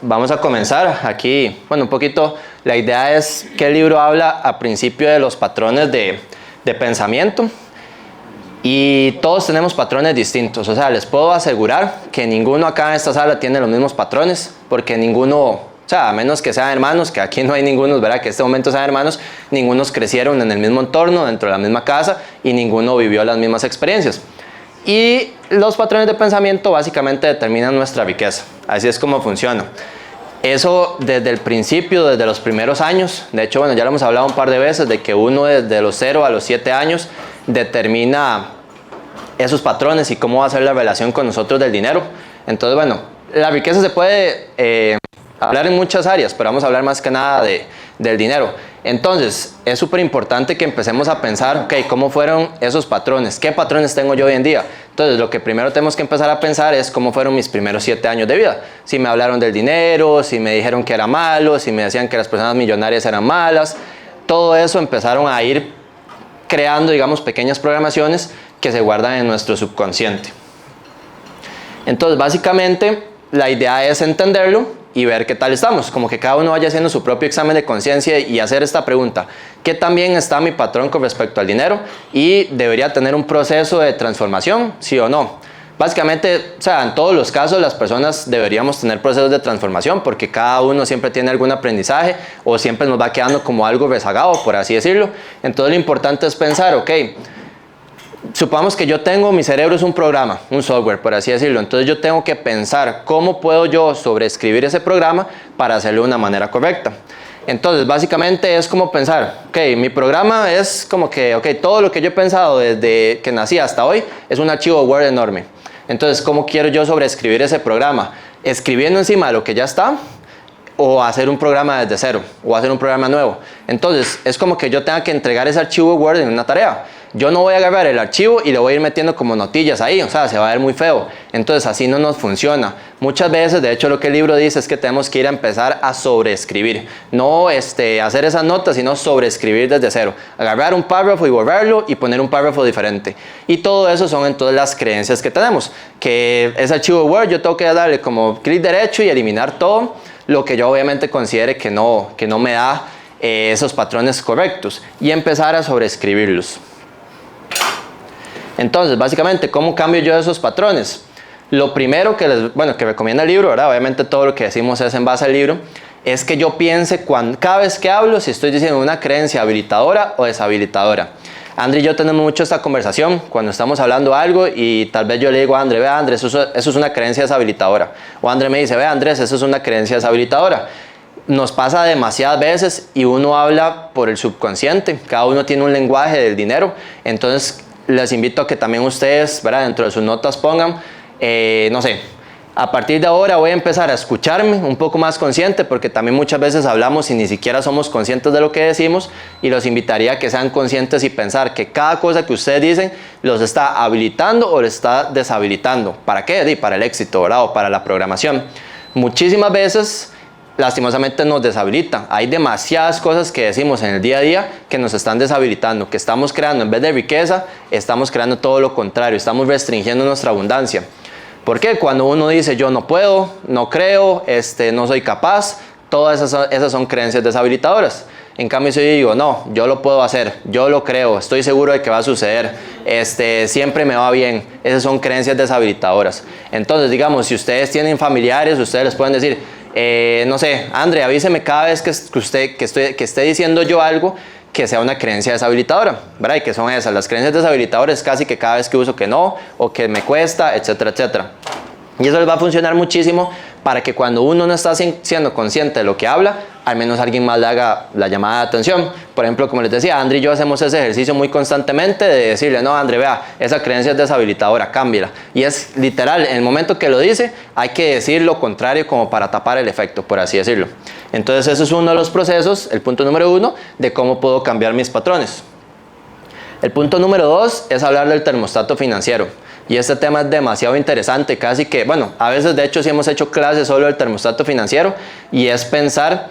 vamos a comenzar aquí. Bueno, un poquito, la idea es que el libro habla a principio de los patrones de pensamiento. Y todos tenemos patrones distintos, o sea, les puedo asegurar que ninguno acá en esta sala tiene los mismos patrones, porque ninguno, o sea, a menos que sean hermanos, que aquí no hay ningunos, ¿verdad? Que en este momento sean hermanos, ningunos crecieron en el mismo entorno, dentro de la misma casa, y ninguno vivió las mismas experiencias. Y los patrones de pensamiento básicamente determinan nuestra riqueza, así es como funciona. Eso desde el principio, desde los primeros años, de hecho, bueno, ya lo hemos hablado un par de veces, de que uno desde los 0 a los 7 años determina esos patrones y cómo va a ser la relación con nosotros del dinero. Entonces, bueno, la riqueza se puede hablar en muchas áreas, pero vamos a hablar más que nada del dinero. Entonces, es súper importante que empecemos a pensar, ok, ¿cómo fueron esos patrones? ¿Qué patrones tengo yo hoy en día? Entonces, lo que primero tenemos que empezar a pensar es cómo fueron mis primeros 7 años de vida. Si me hablaron del dinero, si me dijeron que era malo, si me decían que las personas millonarias eran malas, todo eso empezaron a ir creando, digamos, pequeñas programaciones que se guardan en nuestro subconsciente. Entonces, básicamente, la idea es entenderlo y ver qué tal estamos, como que cada uno vaya haciendo su propio examen de conciencia y hacer esta pregunta: ¿qué tan bien está mi patrón con respecto al dinero? Y debería tener un proceso de transformación, ¿sí o no? Básicamente, o sea, en todos los casos las personas deberíamos tener procesos de transformación, porque cada uno siempre tiene algún aprendizaje o siempre nos va quedando como algo rezagado, por así decirlo. Entonces lo importante es pensar, ok, supongamos que yo tengo, mi cerebro es un programa, un software, por así decirlo. Entonces yo tengo que pensar cómo puedo yo sobreescribir ese programa para hacerlo de una manera correcta. Entonces básicamente es como pensar, ok, mi programa es como que, ok, todo lo que yo he pensado desde que nací hasta hoy es un archivo Word enorme. Entonces, ¿cómo quiero yo sobreescribir ese programa? ¿Escribiendo encima de lo que ya está? ¿O hacer un programa desde cero? ¿O hacer un programa nuevo? Entonces, es como que yo tenga que entregar ese archivo Word en una tarea. Yo no voy a agarrar el archivo y le voy a ir metiendo como notillas ahí, o sea, se va a ver muy feo. Entonces, así no nos funciona. Muchas veces, de hecho, lo que el libro dice es que tenemos que ir a empezar a sobreescribir. No hacer esas notas, sino sobreescribir desde cero. Agarrar un párrafo y borrarlo y poner un párrafo diferente. Y todo eso son entonces las creencias que tenemos. Que ese archivo Word yo tengo que darle como clic derecho y eliminar todo lo que yo obviamente considere que no me da esos patrones correctos. Y empezar a sobreescribirlos. Entonces, básicamente, ¿cómo cambio yo esos patrones? Lo primero que recomienda el libro, ¿verdad? Obviamente todo lo que decimos es en base al libro, es que yo piense cada vez que hablo si estoy diciendo una creencia habilitadora o deshabilitadora. André y yo tenemos mucho esta conversación cuando estamos hablando algo y tal vez yo le digo a André, vea Andrés, eso es una creencia deshabilitadora. O André me dice, vea Andrés, eso es una creencia deshabilitadora. Nos pasa demasiadas veces y uno habla por el subconsciente, cada uno tiene un lenguaje del dinero, entonces les invito a que también ustedes, ¿verdad?, dentro de sus notas pongan, no sé, a partir de ahora voy a empezar a escucharme un poco más consciente, porque también muchas veces hablamos y ni siquiera somos conscientes de lo que decimos, y los invitaría a que sean conscientes y pensar que cada cosa que ustedes dicen los está habilitando o les está deshabilitando. ¿Para qué? Para el éxito, ¿verdad?, o para la programación. Muchísimas veces lastimosamente nos deshabilita. Hay demasiadas cosas que decimos en el día a día que nos están deshabilitando, que estamos creando, en vez de riqueza, estamos creando todo lo contrario, estamos restringiendo nuestra abundancia. ¿Por qué? Cuando uno dice yo no puedo, no creo, no soy capaz, todas esas son creencias deshabilitadoras. En cambio, si yo digo, no, yo lo puedo hacer, yo lo creo, estoy seguro de que va a suceder, siempre me va bien, esas son creencias deshabilitadoras. Entonces, digamos, si ustedes tienen familiares, ustedes les pueden decir, no sé, André, avíseme cada vez que esté diciendo yo algo que sea una creencia deshabilitadora, ¿verdad? Y que son esas, las creencias deshabilitadoras casi que cada vez que uso que no, o que me cuesta, etcétera, etcétera. Y eso les va a funcionar muchísimo para que cuando uno no está siendo consciente de lo que habla, al menos alguien más le haga la llamada de atención. Por ejemplo, como les decía, André y yo hacemos ese ejercicio muy constantemente de decirle, no, André, vea, esa creencia es deshabilitadora, cámbiala. Y es literal, en el momento que lo dice, hay que decir lo contrario como para tapar el efecto, por así decirlo. Entonces, ese es uno de los procesos, el punto número 1, de cómo puedo cambiar mis patrones. El punto número 2 es hablar del termostato financiero. Y este tema es demasiado interesante, casi que, bueno, a veces de hecho sí hemos hecho clases solo del termostato financiero, y es pensar,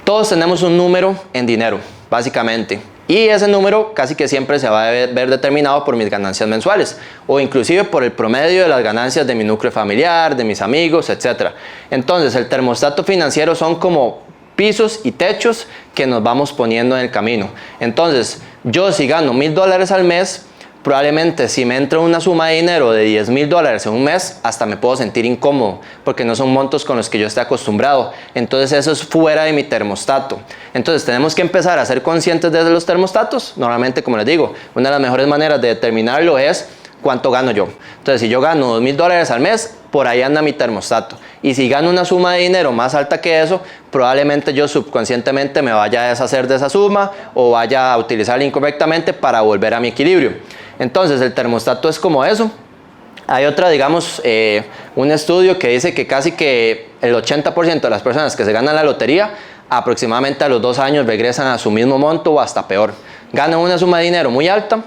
todos tenemos un número en dinero, básicamente. Y ese número casi que siempre se va a ver determinado por mis ganancias mensuales o inclusive por el promedio de las ganancias de mi núcleo familiar, de mis amigos, etc. Entonces el termostato financiero son como pisos y techos que nos vamos poniendo en el camino. Entonces yo si gano $1000 al mes, probablemente si me entra una suma de dinero de $10,000 en un mes, hasta me puedo sentir incómodo, porque no son montos con los que yo esté acostumbrado. Entonces eso es fuera de mi termostato. Entonces tenemos que empezar a ser conscientes de los termostatos. Normalmente, como les digo, una de las mejores maneras de determinarlo es cuánto gano yo. Entonces si yo gano $2,000 al mes, por ahí anda mi termostato. Y si gano una suma de dinero más alta que eso, probablemente yo subconscientemente me vaya a deshacer de esa suma o vaya a utilizarla incorrectamente para volver a mi equilibrio. Entonces el termostato es como eso. Hay otra, digamos, un estudio que dice que casi que el 80% de las personas que se ganan la lotería aproximadamente a los 2 años regresan a su mismo monto o hasta peor. Ganan una suma de dinero muy alta,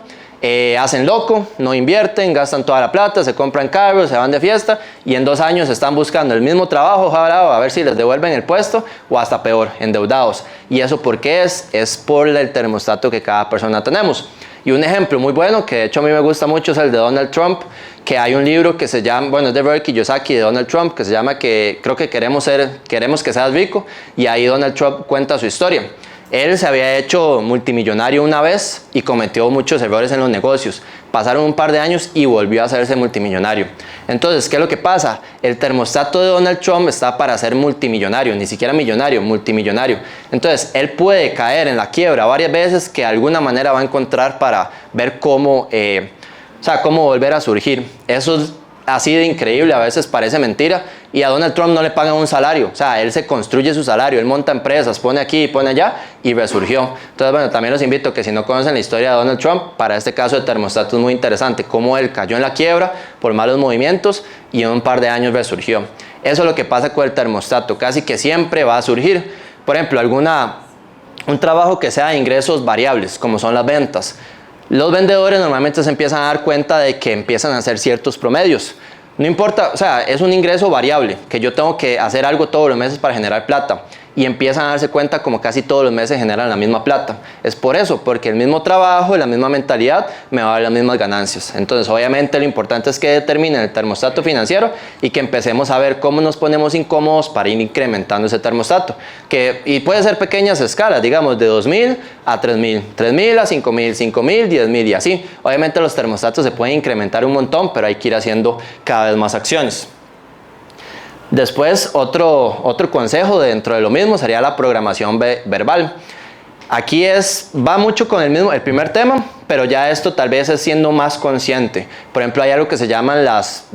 hacen loco, no invierten, gastan toda la plata, se compran carros, se van de fiesta y en 2 años están buscando el mismo trabajo, a ver si les devuelven el puesto o hasta peor, endeudados. ¿Y eso por qué es? Es por el termostato que cada persona tenemos. Y un ejemplo muy bueno, que de hecho a mí me gusta mucho, es el de Donald Trump, que hay un libro que se llama, bueno, es de Robert Kiyosaki, de Donald Trump, que se llama Creo que queremos que seas rico, y ahí Donald Trump cuenta su historia. Él se había hecho multimillonario una vez y cometió muchos errores en los negocios. Pasaron un par de años y volvió a hacerse multimillonario. Entonces, ¿qué es lo que pasa? El termostato de Donald Trump está para ser multimillonario, ni siquiera millonario, multimillonario. Entonces, él puede caer en la quiebra varias veces que de alguna manera va a encontrar para ver cómo volver a surgir. Eso es así de increíble, a veces parece mentira, y a Donald Trump no le pagan un salario, o sea, él se construye su salario, él monta empresas, pone aquí y pone allá, y resurgió. Entonces, bueno, también los invito a que si no conocen la historia de Donald Trump, para este caso de termostato es muy interesante, cómo él cayó en la quiebra por malos movimientos y en un par de años resurgió. Eso es lo que pasa con el termostato, casi que siempre va a surgir. Por ejemplo, un trabajo que sea de ingresos variables, como son las ventas. Los vendedores normalmente se empiezan a dar cuenta de que empiezan a hacer ciertos promedios. No importa, o sea, es un ingreso variable, que yo tengo que hacer algo todos los meses para generar plata. Y empiezan a darse cuenta como casi todos los meses generan la misma plata. Es por eso, porque el mismo trabajo y la misma mentalidad me va a dar las mismas ganancias. Entonces, obviamente, lo importante es que determinen el termostato financiero y que empecemos a ver cómo nos ponemos incómodos para ir incrementando ese termostato. Y puede ser pequeñas escalas, digamos, de 2,000 a 3,000, 3,000 a 5,000, 5,000, 10,000 y así. Obviamente, los termostatos se pueden incrementar un montón, pero hay que ir haciendo cada vez más acciones. Después, otro consejo dentro de lo mismo sería la programación verbal. Aquí va mucho con el primer tema, pero ya esto tal vez es siendo más consciente. Por ejemplo, hay algo que se llaman las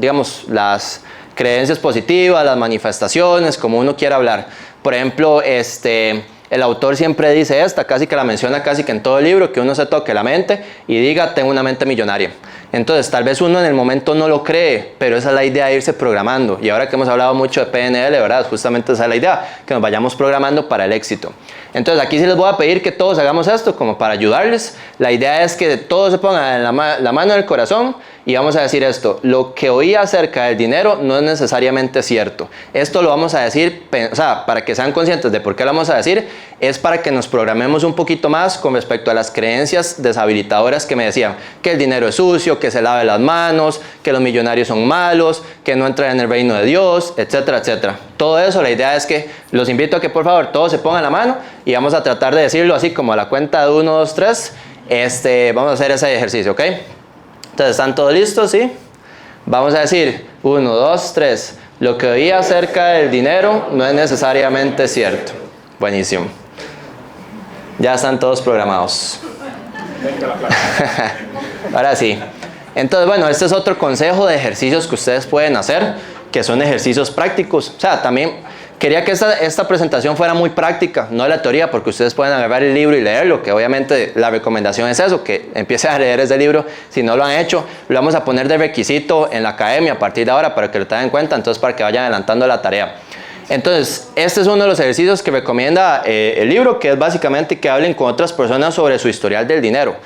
creencias positivas, las manifestaciones, como uno quiera hablar. Por ejemplo, el autor siempre dice casi que la menciona casi que en todo el libro, que uno se toque la mente y diga, tengo una mente millonaria. Entonces, tal vez uno en el momento no lo cree, pero esa es la idea de irse programando. Y ahora que hemos hablado mucho de PNL, ¿verdad? Justamente esa es la idea, que nos vayamos programando para el éxito. Entonces, aquí sí les voy a pedir que todos hagamos esto, como para ayudarles. La idea es que todos se pongan la mano en el corazón y vamos a decir esto: lo que oí acerca del dinero no es necesariamente cierto. Esto lo vamos a decir, para que sean conscientes de por qué lo vamos a decir, es para que nos programemos un poquito más con respecto a las creencias deshabilitadoras que me decían que el dinero es sucio, que se lave las manos, que los millonarios son malos, que no entran en el reino de Dios, etcétera, etcétera. Todo eso, la idea es que los invito a que por favor todos se pongan la mano y vamos a tratar de decirlo así como a la cuenta de 1, 2, 3. Vamos a hacer ese ejercicio, ¿ok? Entonces, ¿están todos listos? ¿Sí? Vamos a decir 1, 2, 3. Lo que oí acerca del dinero no es necesariamente cierto. Buenísimo. Ya están todos programados. Ahora sí. Entonces, bueno, este es otro consejo de ejercicios que ustedes pueden hacer, que son ejercicios prácticos. O sea, también quería que esta presentación fuera muy práctica, no de la teoría, porque ustedes pueden agarrar el libro y leerlo, que obviamente la recomendación es eso, que empiecen a leer ese libro si no lo han hecho. Lo vamos a poner de requisito en la academia a partir de ahora para que lo tengan en cuenta, entonces para que vayan adelantando la tarea. Entonces, este es uno de los ejercicios que recomienda el libro, que es básicamente que hablen con otras personas sobre su historial del dinero.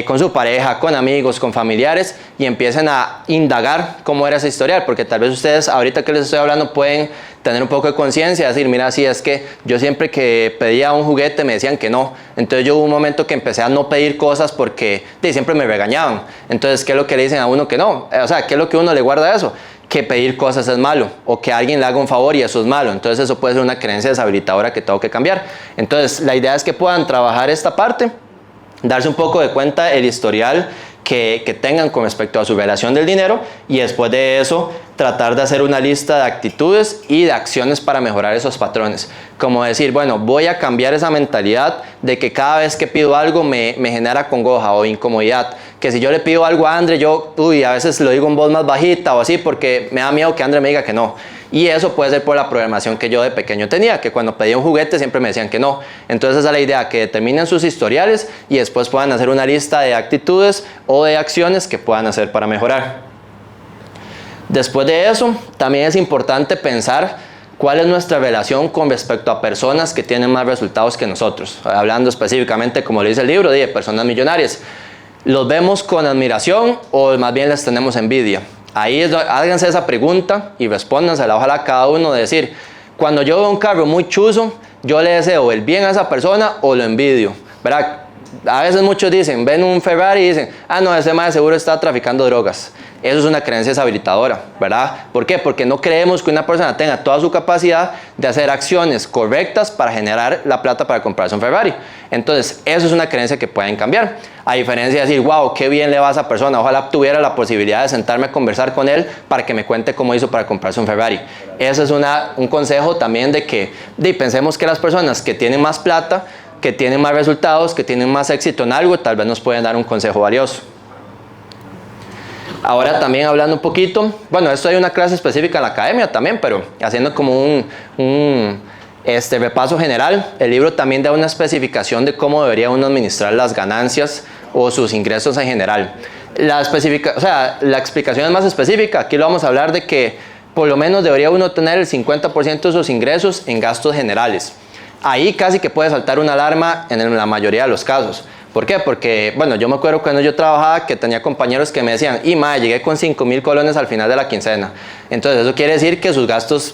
con su pareja, con amigos, con familiares, y empiecen a indagar cómo era ese historial, porque tal vez ustedes ahorita que les estoy hablando pueden tener un poco de conciencia, decir, mira, sí, es que yo siempre que pedía un juguete me decían que no, entonces yo hubo un momento que empecé a no pedir cosas porque siempre me regañaban, entonces ¿qué es lo que le dicen a uno que no? O sea, ¿qué es lo que uno le guarda eso? Que pedir cosas es malo, o que alguien le haga un favor y eso es malo, entonces eso puede ser una creencia deshabilitadora que tengo que cambiar. Entonces la idea es que puedan trabajar esta parte, darse un poco de cuenta el historial que tengan con respecto a su relación del dinero, y después de eso tratar de hacer una lista de actitudes y de acciones para mejorar esos patrones. Como decir, bueno, voy a cambiar esa mentalidad de que cada vez que pido algo me genera congoja o incomodidad. Que si yo le pido algo a Andre, yo a veces lo digo en voz más bajita o así porque me da miedo que Andre me diga que no. Y eso puede ser por la programación que yo de pequeño tenía, que cuando pedía un juguete siempre me decían que no. Entonces esa es la idea, que determinen sus historiales y después puedan hacer una lista de actitudes o de acciones que puedan hacer para mejorar. Después de eso, también es importante pensar cuál es nuestra relación con respecto a personas que tienen más resultados que nosotros. Hablando específicamente, como le dice el libro, de personas millonarias. ¿Los vemos con admiración o más bien les tenemos envidia? Ahí háganse esa pregunta y respóndansela, ojalá cada uno, de decir, cuando yo veo un carro muy chuzo, yo le deseo el bien a esa persona o lo envidio, ¿verdad? A veces muchos dicen, ven un Ferrari y dicen, ah no, ese más seguro está traficando drogas. Eso es una creencia deshabilitadora, ¿verdad? ¿Por qué? Porque no creemos que una persona tenga toda su capacidad de hacer acciones correctas para generar la plata para comprarse un Ferrari. Entonces, eso es una creencia que pueden cambiar. A diferencia de decir, wow, qué bien le va a esa persona, ojalá tuviera la posibilidad de sentarme a conversar con él para que me cuente cómo hizo para comprarse un Ferrari. Ese es un consejo también de que pensemos que las personas que tienen más plata, que tienen más resultados, que tienen más éxito en algo, tal vez nos pueden dar un consejo valioso. Ahora también hablando un poquito, bueno, esto hay una clase específica en la academia también, pero haciendo como un repaso general, el libro también da una especificación de cómo debería uno administrar las ganancias o sus ingresos en general. La explicación es más específica, aquí lo vamos a hablar de que por lo menos debería uno tener el 50% de sus ingresos en gastos generales. Ahí casi que puede saltar una alarma en la mayoría de los casos. ¿Por qué? Porque, bueno, yo me acuerdo cuando yo trabajaba que tenía compañeros que me decían, llegué con 5,000 colones al final de la quincena. Entonces eso quiere decir que sus gastos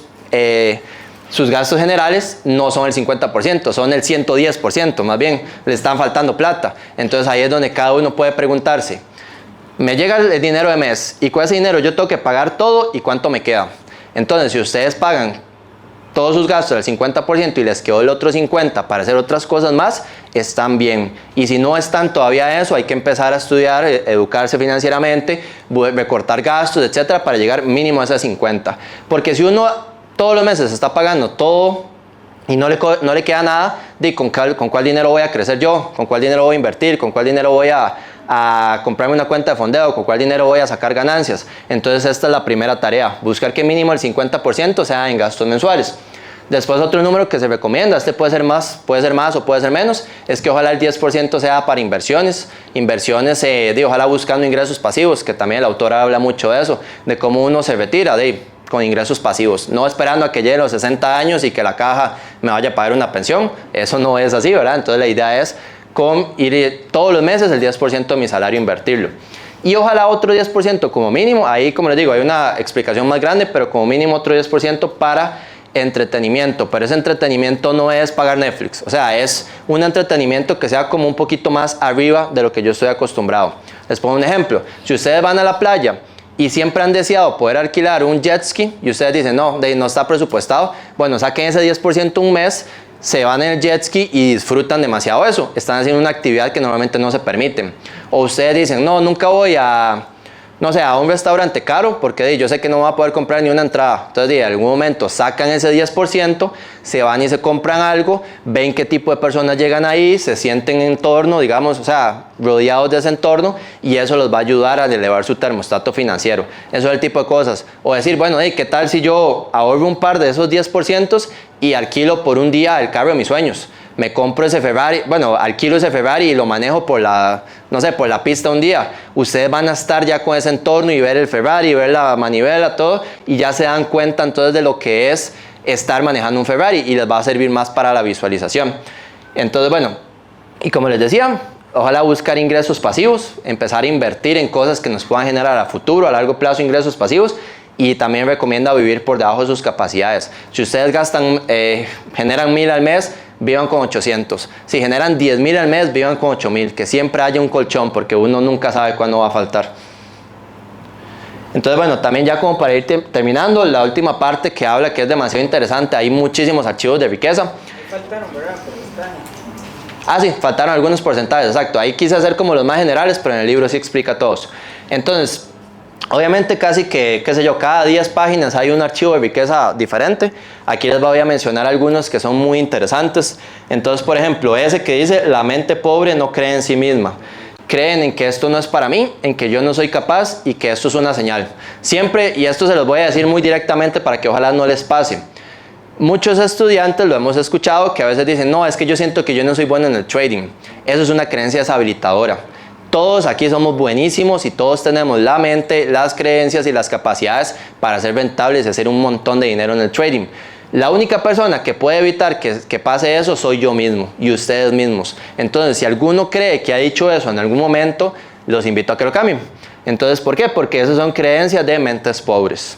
generales no son el 50%, son el 110%, más bien, le están faltando plata. Entonces ahí es donde cada uno puede preguntarse, me llega el dinero de mes y con ese dinero yo tengo que pagar todo y cuánto me queda. Entonces si ustedes pagan todos sus gastos del 50% y les quedó el otro 50% para hacer otras cosas más, están bien. Y si no están todavía eso, hay que empezar a estudiar, educarse financieramente, recortar gastos, etcétera, para llegar mínimo a ese 50%. Porque si uno todos los meses está pagando todo y no le queda nada, ¿con cuál dinero voy a crecer yo? ¿Con cuál dinero voy a invertir? ¿Con cuál dinero voy a comprarme una cuenta de fondeo? ¿Con cuál dinero voy a sacar ganancias? Entonces esta es la primera tarea, buscar que mínimo el 50% sea en gastos mensuales. Después otro número que se recomienda, puede ser más o puede ser menos, es que ojalá el 10% sea para inversiones, ojalá buscando ingresos pasivos, que también el autor habla mucho de eso, de cómo uno se retira con ingresos pasivos, no esperando a que llegue los 60 años y que la caja me vaya a pagar una pensión, eso no es así, ¿verdad? Entonces la idea es ir todos los meses el 10% de mi salario invertirlo. Y ojalá otro 10% como mínimo, ahí como les digo, hay una explicación más grande, pero como mínimo otro 10% para entretenimiento, pero ese entretenimiento no es pagar Netflix, o sea, es un entretenimiento que sea como un poquito más arriba de lo que yo estoy acostumbrado. Les pongo un ejemplo, si ustedes van a la playa y siempre han deseado poder alquilar un jet ski y ustedes dicen, no está presupuestado, bueno, saquen ese 10% un mes, se van en el jet ski y disfrutan demasiado eso, están haciendo una actividad que normalmente no se permiten. O ustedes dicen, no, nunca voy a un restaurante caro porque yo sé que no voy a poder comprar ni una entrada. Entonces, en algún momento sacan ese 10%, se van y se compran algo, ven qué tipo de personas llegan ahí, se sienten en torno, rodeados de ese entorno, y eso los va a ayudar a elevar su termostato financiero. Eso es el tipo de cosas. O decir, bueno, ¿qué tal si yo ahorro un par de esos 10% y alquilo por un día el carro de mis sueños? Me compro ese Ferrari, alquilo ese Ferrari y lo manejo por la pista un día. Ustedes van a estar ya con ese entorno y ver el Ferrari, ver la manivela, todo, y ya se dan cuenta entonces de lo que es estar manejando un Ferrari y les va a servir más para la visualización. Entonces, y como les decía, ojalá buscar ingresos pasivos, empezar a invertir en cosas que nos puedan generar a futuro, a largo plazo, ingresos pasivos. Y también recomienda vivir por debajo de sus capacidades. Si ustedes generan 1000 al mes, vivan con 800. Si generan 10.000 al mes, vivan con 8.000. Que siempre haya un colchón, porque uno nunca sabe cuándo va a faltar. Entonces, bueno, también ya como para ir terminando, la última parte que habla, que es demasiado interesante, hay muchísimos archivos de riqueza. Faltaron, ¿verdad? Sí, faltaron algunos porcentajes, exacto. Ahí quise hacer como los más generales, pero en el libro sí explica todos. Entonces, obviamente casi que, qué sé yo, cada 10 páginas hay un archivo de riqueza diferente. Aquí les voy a mencionar algunos que son muy interesantes. Entonces, por ejemplo, ese que dice, la mente pobre no cree en sí misma. Creen en que esto no es para mí, en que yo no soy capaz y que esto es una señal. Siempre, y esto se los voy a decir muy directamente para que ojalá no les pase. Muchos estudiantes lo hemos escuchado que a veces dicen, no, es que yo siento que yo no soy bueno en el trading. Eso es una creencia deshabilitadora. Todos aquí somos buenísimos y todos tenemos la mente, las creencias y las capacidades para ser rentables y hacer un montón de dinero en el trading. La única persona que puede evitar que pase eso soy yo mismo y ustedes mismos. Entonces, si alguno cree que ha dicho eso en algún momento, los invito a que lo cambien. Entonces, ¿por qué? Porque esas son creencias de mentes pobres.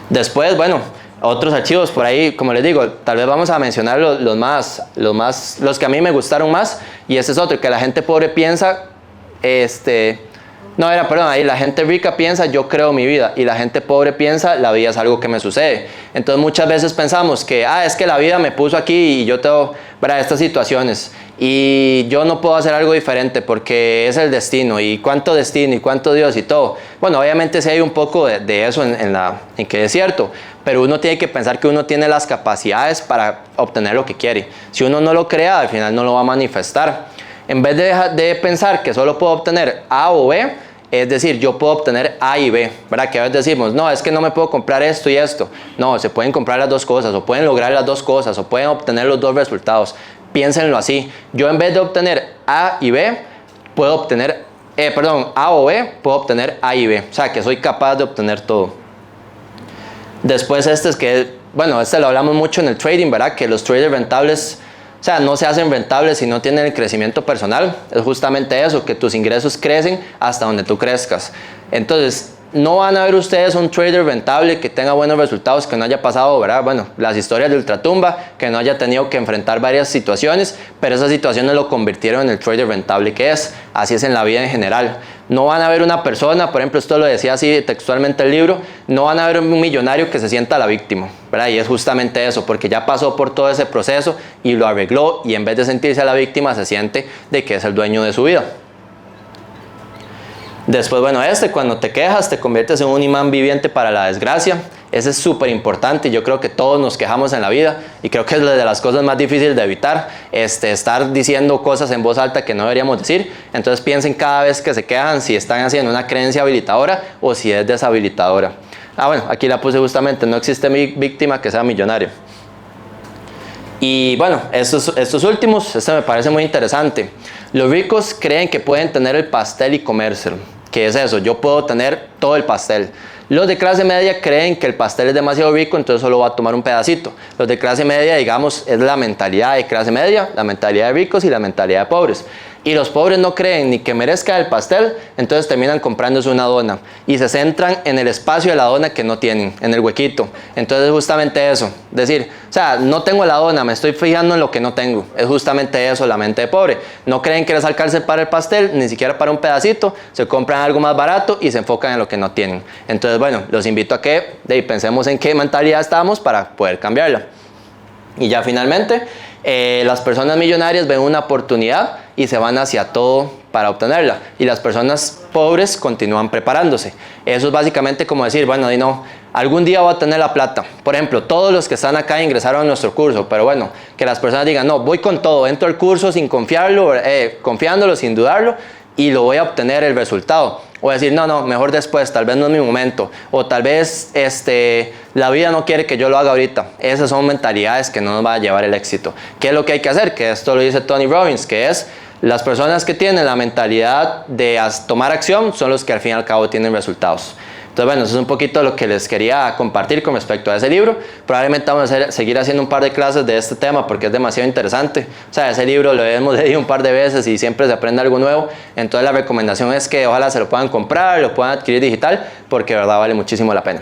Después, bueno, otros archivos por ahí, como les digo, tal vez vamos a mencionar los que a mí me gustaron más. Y ese es otro, que la gente pobre piensa, ahí la gente rica piensa, yo creo mi vida. Y la gente pobre piensa, la vida es algo que me sucede. Entonces muchas veces pensamos que, es que la vida me puso aquí y yo tengo estas situaciones. Y yo no puedo hacer algo diferente porque es el destino. Y cuánto destino y cuánto Dios y todo. Bueno, obviamente sí hay un poco de eso en que es cierto. Pero uno tiene que pensar que uno tiene las capacidades para obtener lo que quiere. Si uno no lo crea, al final no lo va a manifestar. En vez de pensar que solo puedo obtener A o B, es decir, yo puedo obtener A y B, ¿verdad? Que a veces decimos, no, es que no me puedo comprar esto y esto. No, se pueden comprar las dos cosas, o pueden lograr las dos cosas, o pueden obtener los dos resultados. Piénsenlo así. Yo en vez de obtener A y B, puedo obtener, A o B, puedo obtener A y B. O sea, que soy capaz de obtener todo. Después este lo hablamos mucho en el trading, ¿verdad? Que los traders rentables, o sea, no se hacen rentables si no tienen el crecimiento personal. Es justamente eso, que tus ingresos crecen hasta donde tú crezcas. Entonces, no van a ver ustedes un trader rentable que tenga buenos resultados, que no haya pasado, ¿verdad? Bueno, las historias de ultratumba, que no haya tenido que enfrentar varias situaciones, pero esas situaciones lo convirtieron en el trader rentable que es. Así es en la vida en general. No van a ver una persona, por ejemplo, esto lo decía así textualmente el libro, no van a ver un millonario que se sienta la víctima, ¿verdad? Y es justamente eso, porque ya pasó por todo ese proceso y lo arregló, y en vez de sentirse la víctima, se siente de que es el dueño de su vida. Después, bueno, cuando te quejas, te conviertes en un imán viviente para la desgracia. Ese es súper importante. Yo creo que todos nos quejamos en la vida y creo que es de las cosas más difíciles de evitar, estar diciendo cosas en voz alta que no deberíamos decir. Entonces piensen cada vez que se quejan si están haciendo una creencia habilitadora o si es deshabilitadora. Bueno, aquí la puse justamente, no existe víctima que sea millonario. Y bueno, estos últimos, me parece muy interesante. Los ricos creen que pueden tener el pastel y comérselo. ¿Qué es eso? Yo puedo tener todo el pastel. Los de clase media creen que el pastel es demasiado rico, entonces solo va a tomar un pedacito. Los de clase media, digamos, es la mentalidad de clase media, la mentalidad de ricos y la mentalidad de pobres. Y los pobres no creen ni que merezca el pastel, entonces terminan comprándose una dona. Y se centran en el espacio de la dona que no tienen, en el huequito. Entonces es justamente eso. Decir, o sea, no tengo la dona, me estoy fijando en lo que no tengo. Es justamente eso, la mente de pobre. No creen que les alcance para el pastel, ni siquiera para un pedacito. Se compran algo más barato y se enfocan en lo que no tienen. Entonces, bueno, los invito a que pensemos en qué mentalidad estamos para poder cambiarla. Y ya finalmente, las personas millonarias ven una oportunidad y se van hacia todo para obtenerla. Y las personas pobres continúan preparándose. Eso es básicamente como decir, bueno, algún día voy a tener la plata. Por ejemplo, todos los que están acá ingresaron a nuestro curso, pero bueno, que las personas digan, no, voy con todo, entro al curso sin confiándolo, sin dudarlo, y lo voy a obtener el resultado. O decir, no, mejor después, tal vez no es mi momento. O tal vez la vida no quiere que yo lo haga ahorita. Esas son mentalidades que no nos van a llevar el éxito. ¿Qué es lo que hay que hacer? Que esto lo dice Tony Robbins, que es las personas que tienen la mentalidad de tomar acción son los que al fin y al cabo tienen resultados. Entonces, bueno, eso es un poquito lo que les quería compartir con respecto a ese libro. Probablemente vamos a seguir haciendo un par de clases de este tema porque es demasiado interesante. O sea, ese libro lo hemos leído un par de veces y siempre se aprende algo nuevo. Entonces, la recomendación es que ojalá se lo puedan comprar, lo puedan adquirir digital, porque de verdad vale muchísimo la pena.